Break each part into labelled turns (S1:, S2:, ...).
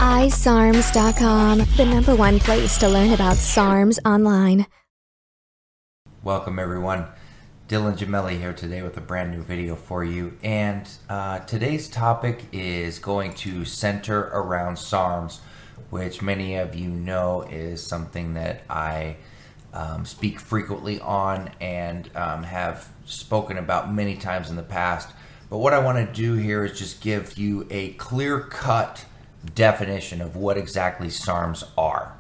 S1: iSARMS.com, the #1 place to learn about SARMS online.
S2: Welcome everyone. Dylan Gemelli here today with a brand new video for you. And today's topic is going to center around SARMS, which many of you know is something that I speak frequently on and have spoken about many times in the past. But what I want to do here is just give you a clear-cut definition of what exactly SARMS are.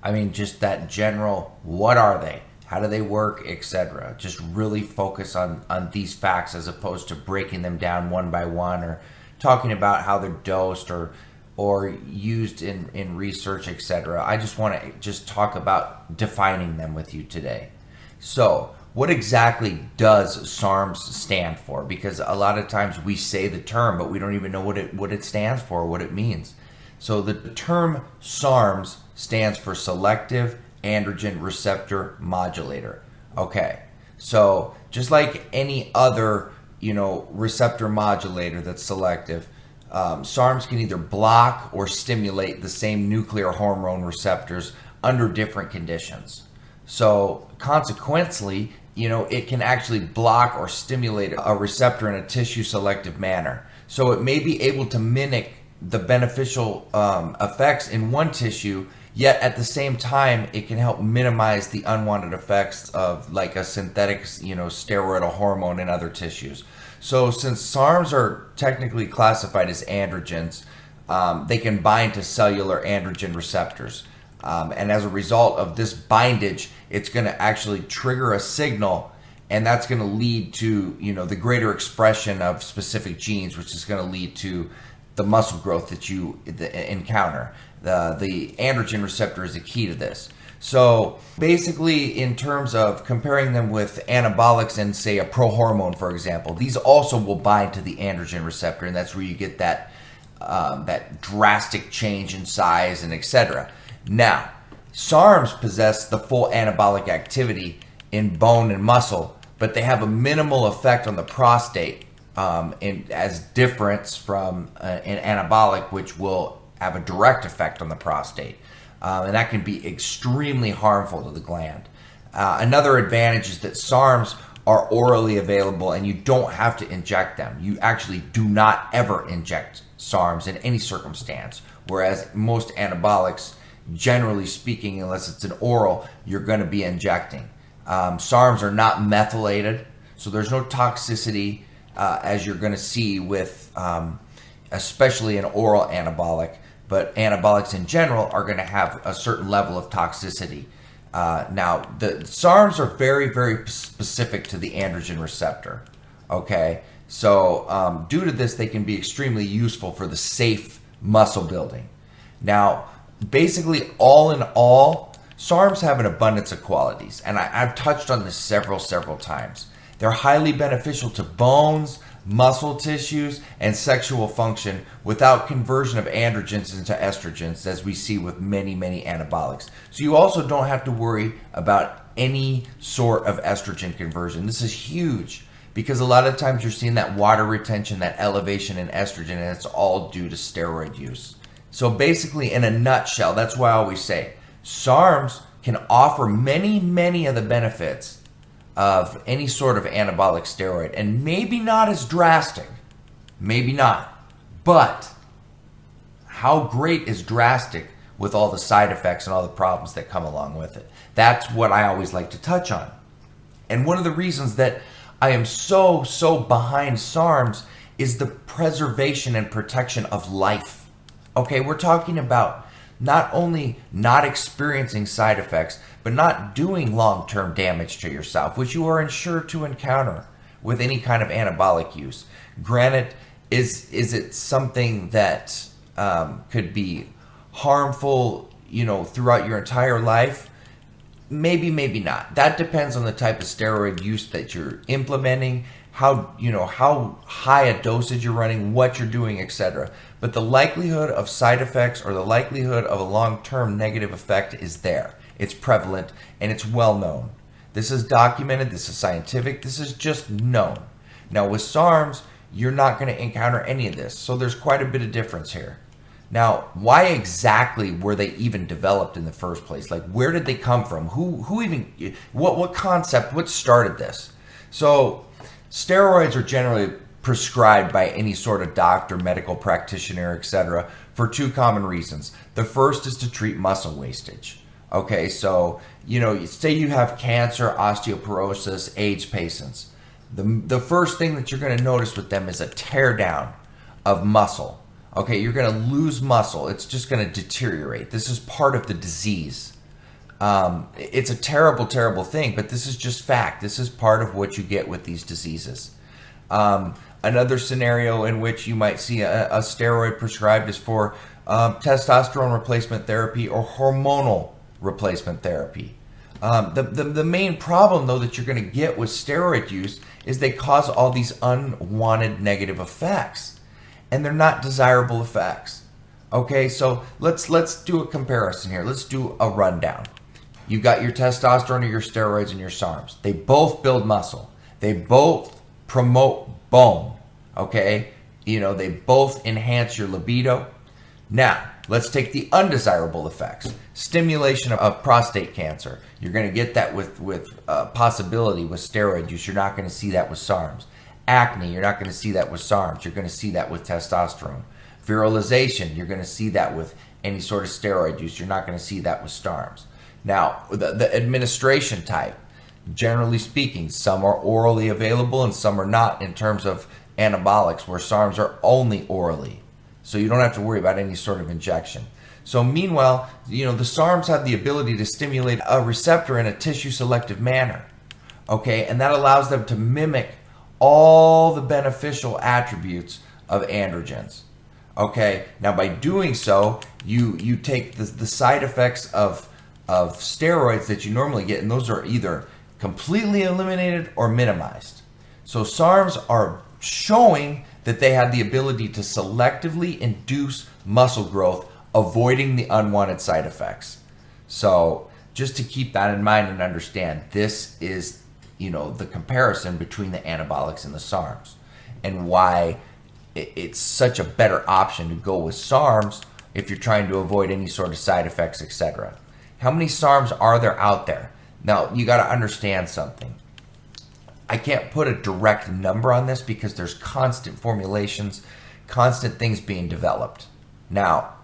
S2: I mean, just that general, what are they? How do they work, etc. Just really focus on these facts as opposed to breaking them down one by one or talking about how they're dosed or used in research, etc. I just want to just talk about defining them with you today. So, what exactly does SARMS stand for? Because a lot of times we say the term, but we don't even know what it stands for or what it means. So the term SARMS stands for Selective Androgen Receptor Modulator. Okay, so just like any other, receptor modulator that's selective, SARMS can either block or stimulate the same nuclear hormone receptors under different conditions. So consequently, it can actually block or stimulate a receptor in a tissue selective manner. So it may be able to mimic the beneficial effects in one tissue, yet at the same time it can help minimize the unwanted effects of like a synthetic steroidal hormone in other tissues. So since SARMs are technically classified as androgens, they can bind to cellular androgen receptors, and as a result of this bindage, it's going to actually trigger a signal, and that's going to lead to the greater expression of specific genes, which is going to lead to the muscle growth that you encounter. The androgen receptor is the key to this. So basically, in terms of comparing them with anabolics and say a prohormone, for example, these also will bind to the androgen receptor, and that's where you get that drastic change in size and etc. Now, SARMs possess the full anabolic activity in bone and muscle, but they have a minimal effect on the prostate, as difference from an anabolic, which will have a direct effect on the prostate, and that can be extremely harmful to the gland. Another advantage is that SARMs are orally available and you don't have to inject them. You actually do not ever inject SARMs in any circumstance, whereas most anabolics, generally speaking, unless it's an oral, you're going to be injecting. SARMs are not methylated, so there's no toxicity as you're going to see with especially an oral anabolic, but anabolics in general are going to have a certain level of toxicity. Now, the SARMs are very, very specific to the androgen receptor. Okay, so due to this, they can be extremely useful for the safe muscle building. Now, basically, all in all, SARMs have an abundance of qualities, and I've touched on this several times. They're highly beneficial to bones, muscle tissues, and sexual function without conversion of androgens into estrogens, as we see with many anabolics. So you also don't have to worry about any sort of estrogen conversion. This is huge because a lot of times you're seeing that water retention, that elevation in estrogen, and it's all due to steroid use. So basically, in a nutshell, that's why I always say SARMs can offer many of the benefits of any sort of anabolic steroid, and maybe not as drastic, maybe not, but how great is drastic with all the side effects and all the problems that come along with it? That's what I always like to touch on. And one of the reasons that I am so behind SARMs is the preservation and protection of life. Okay, we're talking about not only not experiencing side effects, but not doing long-term damage to yourself, which you are insured to encounter with any kind of anabolic use. Granted, is it something that could be harmful, throughout your entire life? Maybe not. That depends on the type of steroid use that you're implementing, how high a dosage you're running, what you're doing, etc. But the likelihood of side effects or the likelihood of a long-term negative effect is there. It's prevalent and it's well known. This is documented, this is scientific, this is just known. Now with SARMs, you're not going to encounter any of this. So there's quite a bit of difference here. Now, why exactly were they even developed in the first place? Like, where did they come from? Who even, what concept, what started this? So, steroids are generally prescribed by any sort of doctor, medical practitioner, etc., for two common reasons. The first is to treat muscle wastage. Okay, so, say you have cancer, osteoporosis, aged patients. The first thing that you're going to notice with them is a tear down of muscle. Okay, you're going to lose muscle. It's just going to deteriorate. This is part of the disease. It's a terrible, terrible thing, but this is just fact. This is part of what you get with these diseases. Another scenario in which you might see a steroid prescribed is for testosterone replacement therapy or hormonal replacement therapy. The main problem, though, that you're going to get with steroid use is they cause all these unwanted negative effects. And they're not desirable effects. Okay, so let's do a comparison here. Let's do a rundown. You got your testosterone or your steroids and your SARMs. They both build muscle. They both promote bone. Okay, they both enhance your libido. Now, let's take the undesirable effects. Stimulation of prostate cancer. You're going to get that with possibility with steroid use. You're not going to see that with SARMs. Acne, you're not going to see that with SARMs. You're going to see that with testosterone. Virilization, you're going to see that with any sort of steroid use. You're not going to see that with SARMs. Now, the administration type, generally speaking, some are orally available and some are not in terms of anabolics, where SARMs are only orally. So you don't have to worry about any sort of injection. So meanwhile, the SARMs have the ability to stimulate a receptor in a tissue selective manner. Okay, and that allows them to mimic all the beneficial attributes of androgens. Okay, now by doing so, you take the side effects of steroids that you normally get, and those are either completely eliminated or minimized. So SARMs are showing that they have the ability to selectively induce muscle growth, avoiding the unwanted side effects. So just to keep that in mind and understand, this is the comparison between the anabolics and the SARMs, and why it's such a better option to go with SARMs if you're trying to avoid any sort of side effects, etc. How many SARMs are there out there? Now, you got to understand something. I can't put a direct number on this because there's constant formulations, constant things being developed. Now,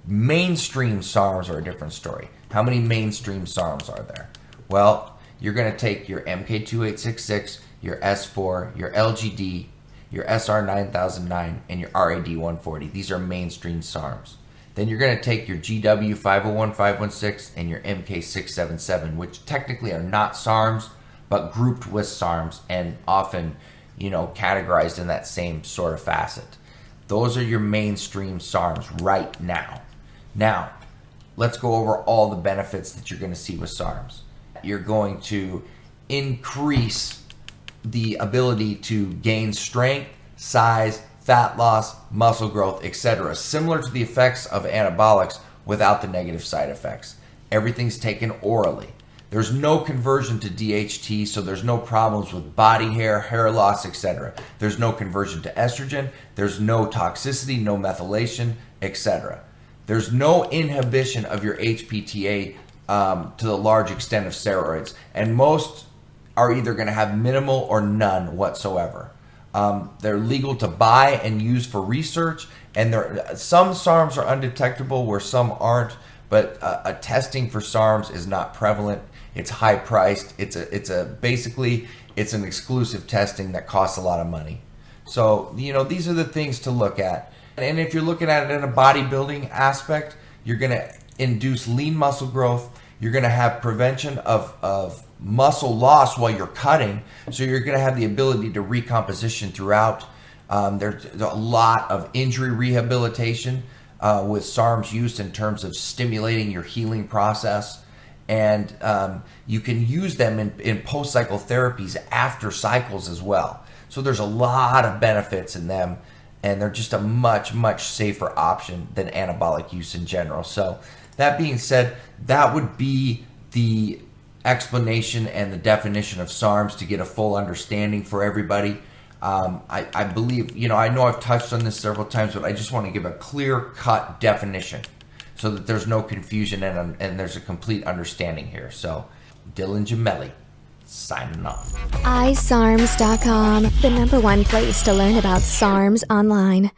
S2: mainstream SARMs are a different story. How many mainstream SARMs are there? Well, you're going to take your MK2866, your S4, your LGD, your SR9009, and your RAD140. These are mainstream SARMs. Then you're going to take your GW501516 and your MK677, which technically are not SARMs, but grouped with SARMs and often, categorized in that same sort of facet. Those are your mainstream SARMs right now. Now, let's go over all the benefits that you're going to see with SARMs. You're going to increase the ability to gain strength, size, fat loss, muscle growth, etc., similar to the effects of anabolics without the negative side effects. Everything's taken orally. There's no conversion to DHT, so there's no problems with body hair, hair loss, etc. There's no conversion to estrogen. There's no toxicity, no methylation, etc. There's no inhibition of your HPTA to the large extent of steroids, and most are either going to have minimal or none whatsoever. They're legal to buy and use for research, and some SARMs are undetectable where some aren't, but a testing for SARMs is not prevalent. It's high priced. Basically it's an exclusive testing that costs a lot of money. So these are the things to look at. And if you're looking at it in a bodybuilding aspect, you're going to induce lean muscle growth. You're going to have prevention of muscle loss while you're cutting. So you're going to have the ability to recomposition throughout. There's a lot of injury rehabilitation with SARMs used in terms of stimulating your healing process. And you can use them in post-cycle therapies after cycles as well. So there's a lot of benefits in them, and they're just a much, much safer option than anabolic use in general. So that being said, that would be the explanation and the definition of SARMs to get a full understanding for everybody. I believe, I know I've touched on this several times, but I just want to give a clear-cut definition so that there's no confusion and there's a complete understanding here. So, Dylan Gemelli, signing off.
S1: iSARMS.com, the #1 place to learn about SARMS online.